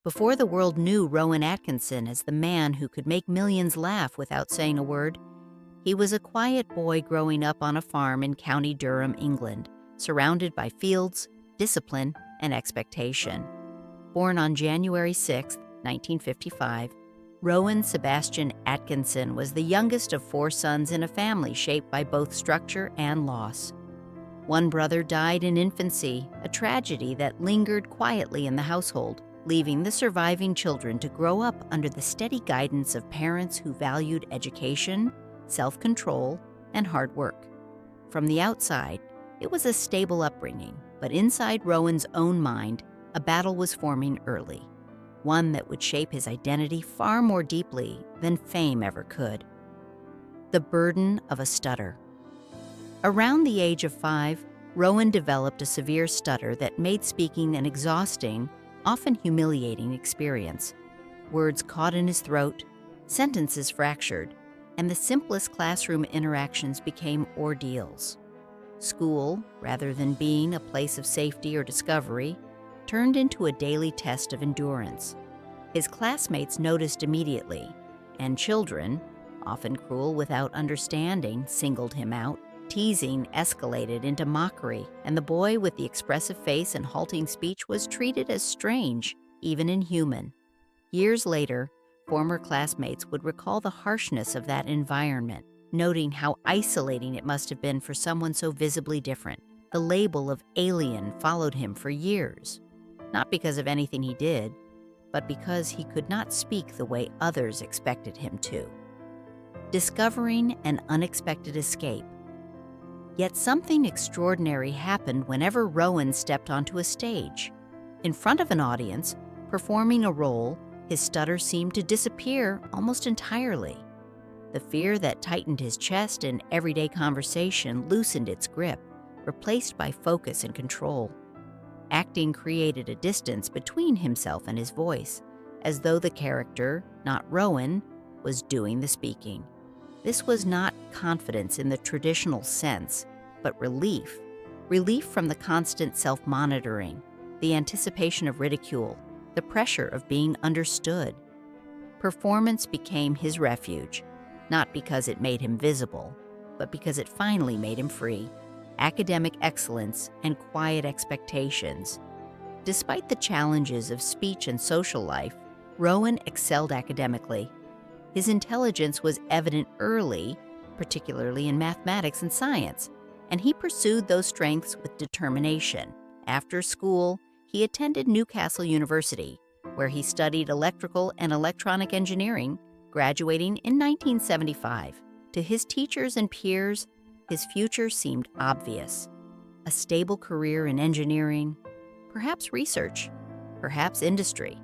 Before the world knew Rowan Atkinson as the man who could make millions laugh without saying a word, he was a quiet boy growing up on a farm in County Durham, England, surrounded by fields, discipline, and expectation. Born on January 6, 1955, Rowan Sebastian Atkinson was the youngest of four sons in a family shaped by both structure and loss. One brother died in infancy, a tragedy that lingered quietly in the household, leaving the surviving children to grow up under the steady guidance of parents who valued education, self-control, and hard work. From the outside, it was a stable upbringing, but inside Rowan's own mind, a battle was forming early, one that would shape his identity far more deeply than fame ever could. The burden of a stutter. Around the age of 5, Rowan developed a severe stutter that made speaking an exhausting, often humiliating experience. Words caught in his throat, sentences fractured, and the simplest classroom interactions became ordeals. School, rather than being a place of safety or discovery, turned into a daily test of endurance. His classmates noticed immediately, and children, often cruel without understanding, singled him out. Teasing escalated into mockery, and the boy with the expressive face and halting speech was treated as strange, even inhuman. Years later, former classmates would recall the harshness of that environment, noting how isolating it must have been for someone so visibly different. The label of alien followed him for years, not because of anything he did, but because he could not speak the way others expected him to. Discovering an unexpected escape. Yet something extraordinary happened whenever Rowan stepped onto a stage. In front of an audience, performing a role, his stutter seemed to disappear almost entirely. The fear that tightened his chest in everyday conversation loosened its grip, replaced by focus and control. Acting created a distance between himself and his voice, as though the character, not Rowan, was doing the speaking. This was not confidence in the traditional sense, but relief. Relief from the constant self-monitoring, the anticipation of ridicule, the pressure of being understood. Performance became his refuge, not because it made him visible, but because it finally made him free. Academic excellence and quiet expectations. Despite the challenges of speech and social life, Rowan excelled academically. His intelligence was evident early, particularly in mathematics and science, and he pursued those strengths with determination. After school, he attended Newcastle University, where he studied electrical and electronic engineering, graduating in 1975. To his teachers and peers, his future seemed obvious. A stable career in engineering, perhaps research, perhaps industry.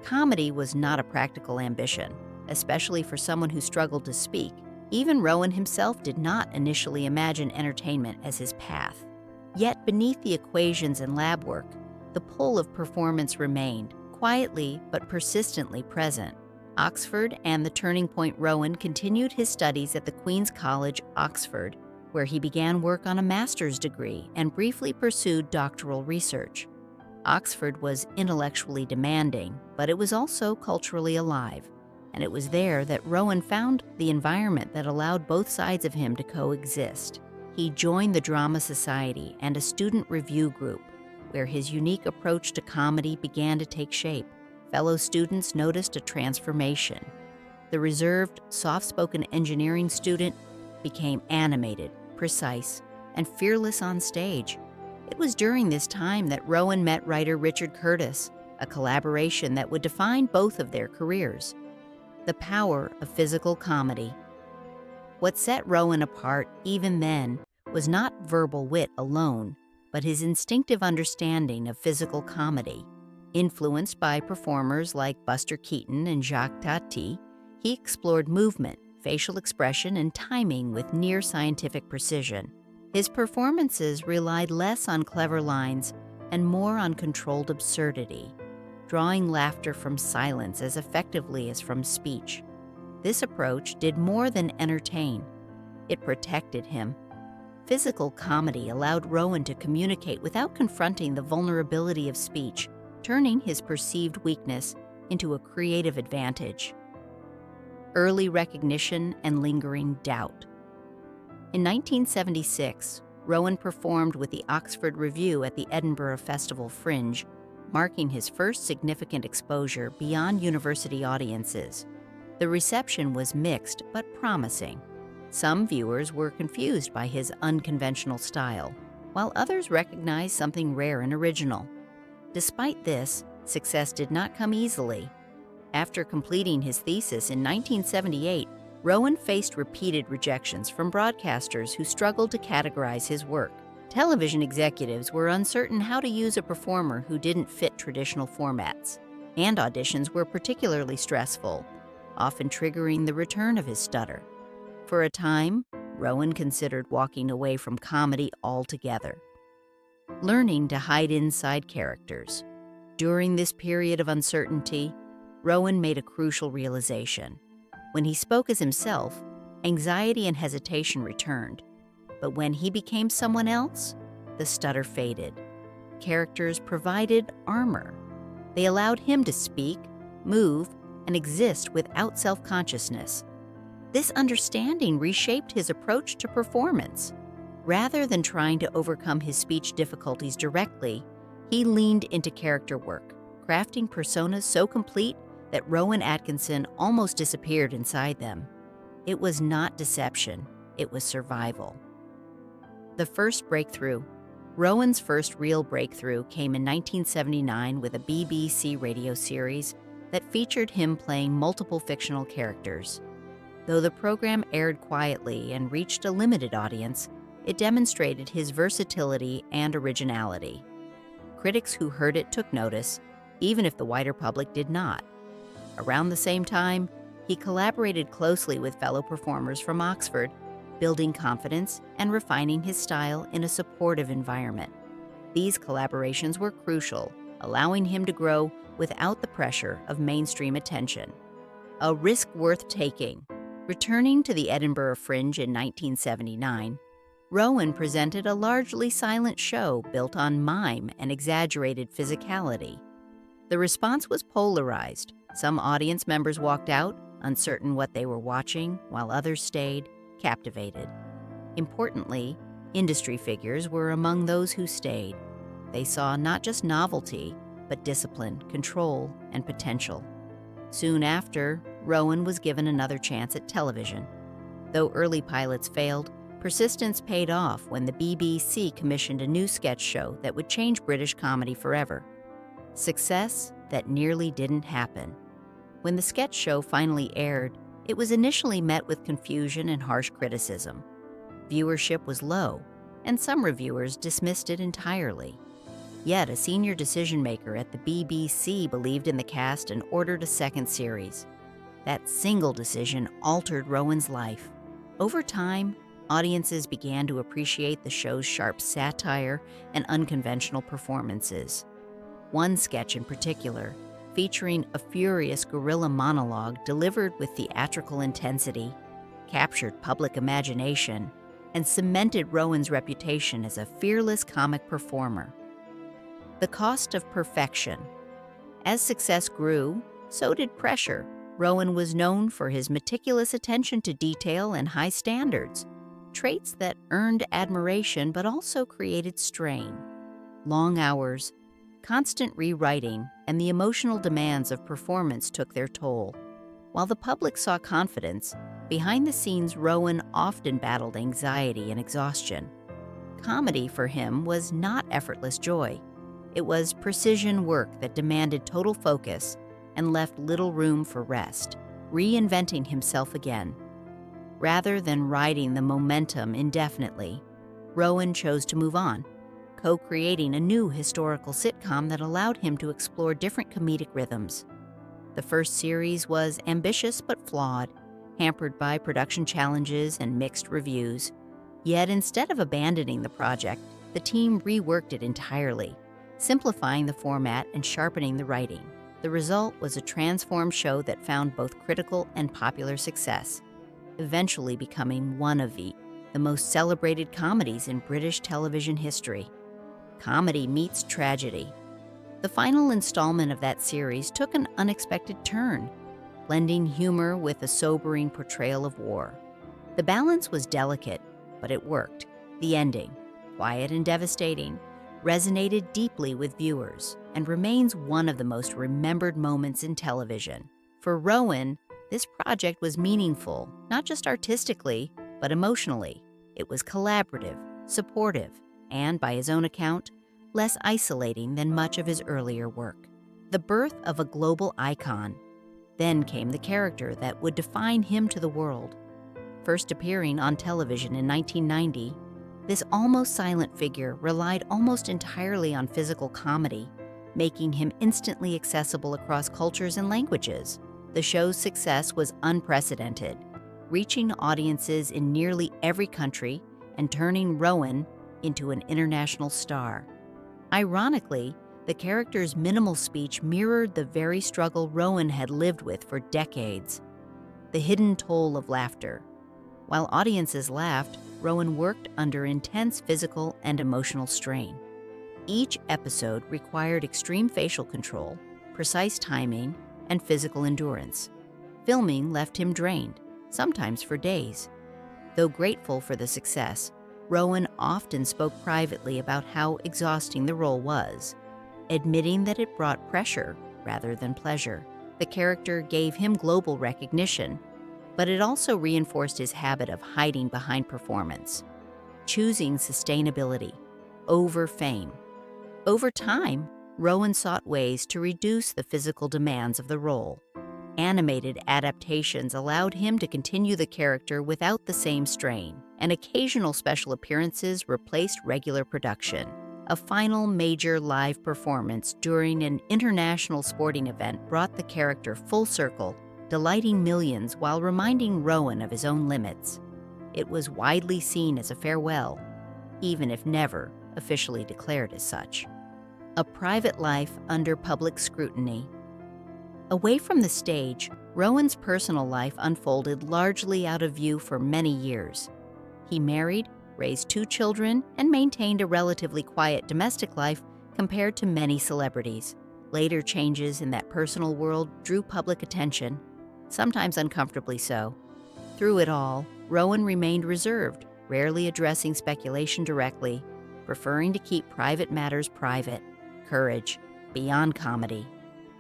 Comedy was not a practical ambition, especially for someone who struggled to speak. Even Rowan himself did not initially imagine entertainment as his path. Yet beneath the equations and lab work, the pull of performance remained, quietly but persistently present. Oxford and the turning point. Rowan continued his studies at the Queen's College, Oxford, where he began work on a master's degree and briefly pursued doctoral research. Oxford was intellectually demanding, but it was also culturally alive, and it was there that Rowan found the environment that allowed both sides of him to coexist. He joined the Drama Society and a student review group, where his unique approach to comedy began to take shape. Fellow students noticed a transformation. The reserved, soft-spoken engineering student became animated, precise, and fearless on stage. It was during this time that Rowan met writer Richard Curtis, a collaboration that would define both of their careers. The power of physical comedy. What set Rowan apart even then was not verbal wit alone, but his instinctive understanding of physical comedy. Influenced by performers like Buster Keaton and Jacques Tati, he explored movement, facial expression, and timing with near-scientific precision. His performances relied less on clever lines and more on controlled absurdity, drawing laughter from silence as effectively as from speech. This approach did more than entertain. It protected him. Physical comedy allowed Rowan to communicate without confronting the vulnerability of speech, turning his perceived weakness into a creative advantage. Early recognition and lingering doubt. In 1976, Rowan performed with the Oxford Revue at the Edinburgh Festival Fringe, marking his first significant exposure beyond university audiences. The reception was mixed but promising. Some viewers were confused by his unconventional style, while others recognized something rare and original. Despite this, success did not come easily. After completing his thesis in 1978, Rowan faced repeated rejections from broadcasters who struggled to categorize his work. Television executives were uncertain how to use a performer who didn't fit traditional formats, and auditions were particularly stressful, often triggering the return of his stutter. For a time, Rowan considered walking away from comedy altogether. Learning to hide inside characters. During this period of uncertainty, Rowan made a crucial realization. When he spoke as himself, anxiety and hesitation returned. But when he became someone else, the stutter faded. Characters provided armor. They allowed him to speak, move, and exist without self-consciousness. This understanding reshaped his approach to performance. Rather than trying to overcome his speech difficulties directly, he leaned into character work, crafting personas so complete that Rowan Atkinson almost disappeared inside them. It was not deception, it was survival. The first breakthrough. Rowan's first real breakthrough came in 1979 with a BBC radio series that featured him playing multiple fictional characters. Though the program aired quietly and reached a limited audience, it demonstrated his versatility and originality. Critics who heard it took notice, even if the wider public did not. Around the same time, he collaborated closely with fellow performers from Oxford, building confidence and refining his style in a supportive environment. These collaborations were crucial, allowing him to grow without the pressure of mainstream attention. A risk worth taking. Returning to the Edinburgh Fringe in 1979, Rowan presented a largely silent show built on mime and exaggerated physicality. The response was polarized. Some audience members walked out, uncertain what they were watching, while others stayed, captivated. Importantly, industry figures were among those who stayed. They saw not just novelty, but discipline, control, and potential. Soon after, Rowan was given another chance at television. Though early pilots failed, persistence paid off when the BBC commissioned a new sketch show that would change British comedy forever. Success that nearly didn't happen. When the sketch show finally aired, it was initially met with confusion and harsh criticism. Viewership was low, and some reviewers dismissed it entirely. Yet a senior decision-maker at the BBC believed in the cast and ordered a second series. That single decision altered Rowan's life. Over time, audiences began to appreciate the show's sharp satire and unconventional performances. One sketch in particular, featuring a furious guerrilla monologue delivered with theatrical intensity, captured public imagination, and cemented Rowan's reputation as a fearless comic performer. The cost of perfection. As success grew, so did pressure. Rowan was known for his meticulous attention to detail and high standards, traits that earned admiration but also created strain. Long hours, constant rewriting, and the emotional demands of performance took their toll. While the public saw confidence, behind the scenes Rowan often battled anxiety and exhaustion. Comedy for him was not effortless joy. It was precision work that demanded total focus and left little room for rest, reinventing himself again. Rather than riding the momentum indefinitely, Rowan chose to move on, co-creating a new historical sitcom that allowed him to explore different comedic rhythms. The first series was ambitious but flawed, hampered by production challenges and mixed reviews. Yet instead of abandoning the project, the team reworked it entirely, simplifying the format and sharpening the writing. The result was a transformed show that found both critical and popular success, eventually becoming one of the most celebrated comedies in British television history. Comedy meets tragedy. The final installment of that series took an unexpected turn, blending humor with a sobering portrayal of war. The balance was delicate, but it worked. The ending, quiet and devastating, resonated deeply with viewers and remains one of the most remembered moments in television. For Rowan, this project was meaningful, not just artistically, but emotionally. It was collaborative, supportive, and, by his own account, less isolating than much of his earlier work. The birth of a global icon. Then came the character that would define him to the world. First appearing on television in 1990, this almost silent figure relied almost entirely on physical comedy, making him instantly accessible across cultures and languages. The show's success was unprecedented, reaching audiences in nearly every country and turning Rowan into an international star. Ironically, the character's minimal speech mirrored the very struggle Rowan had lived with for decades: the hidden toll of laughter. While audiences laughed, Rowan worked under intense physical and emotional strain. Each episode required extreme facial control, precise timing, and physical endurance. Filming left him drained, sometimes for days. Though grateful for the success, Rowan often spoke privately about how exhausting the role was, admitting that it brought pressure rather than pleasure. The character gave him global recognition, but it also reinforced his habit of hiding behind performance, choosing sustainability over fame. Over time, Rowan sought ways to reduce the physical demands of the role. Animated adaptations allowed him to continue the character without the same strain, and occasional special appearances replaced regular production. A final major live performance during an international sporting event brought the character full circle, delighting millions while reminding Rowan of his own limits. It was widely seen as a farewell, even if never officially declared as such. A private life under public scrutiny. Away from the stage, Rowan's personal life unfolded largely out of view for many years. He married, raised 2 children, and maintained a relatively quiet domestic life compared to many celebrities. Later changes in that personal world drew public attention, sometimes uncomfortably so. Through it all, Rowan remained reserved, rarely addressing speculation directly, preferring to keep private matters private. Courage, beyond comedy.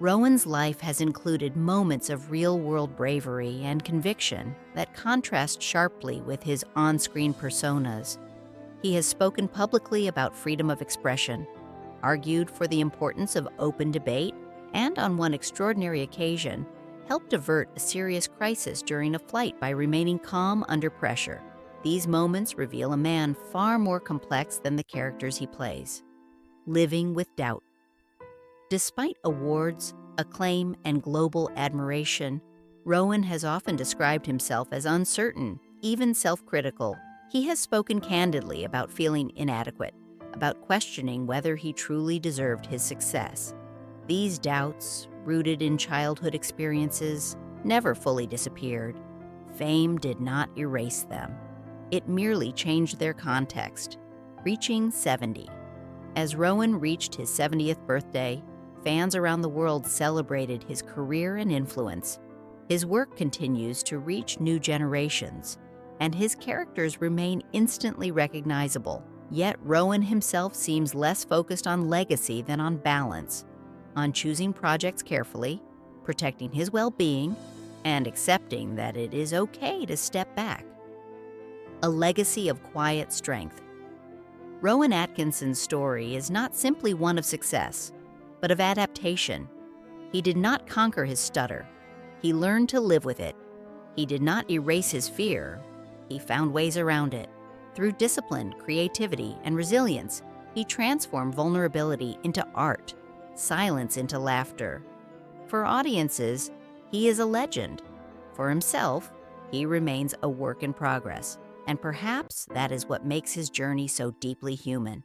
Rowan's life has included moments of real-world bravery and conviction that contrast sharply with his on-screen personas. He has spoken publicly about freedom of expression, argued for the importance of open debate, and on one extraordinary occasion, helped avert a serious crisis during a flight by remaining calm under pressure. These moments reveal a man far more complex than the characters he plays. Living with doubt. Despite awards, acclaim, and global admiration, Rowan has often described himself as uncertain, even self-critical. He has spoken candidly about feeling inadequate, about questioning whether he truly deserved his success. These doubts, rooted in childhood experiences, never fully disappeared. Fame did not erase them. It merely changed their context. Reaching 70. As Rowan reached his 70th birthday, fans around the world celebrated his career and influence. His work continues to reach new generations, and his characters remain instantly recognizable. Yet Rowan himself seems less focused on legacy than on balance, on choosing projects carefully, protecting his well-being, and accepting that it is okay to step back. A legacy of quiet strength. Rowan Atkinson's story is not simply one of success, but of adaptation. He did not conquer his stutter. He learned to live with it. He did not erase his fear. He found ways around it. Through discipline, creativity, and resilience, he transformed vulnerability into art, silence into laughter. For audiences, he is a legend. For himself, he remains a work in progress. And perhaps that is what makes his journey so deeply human.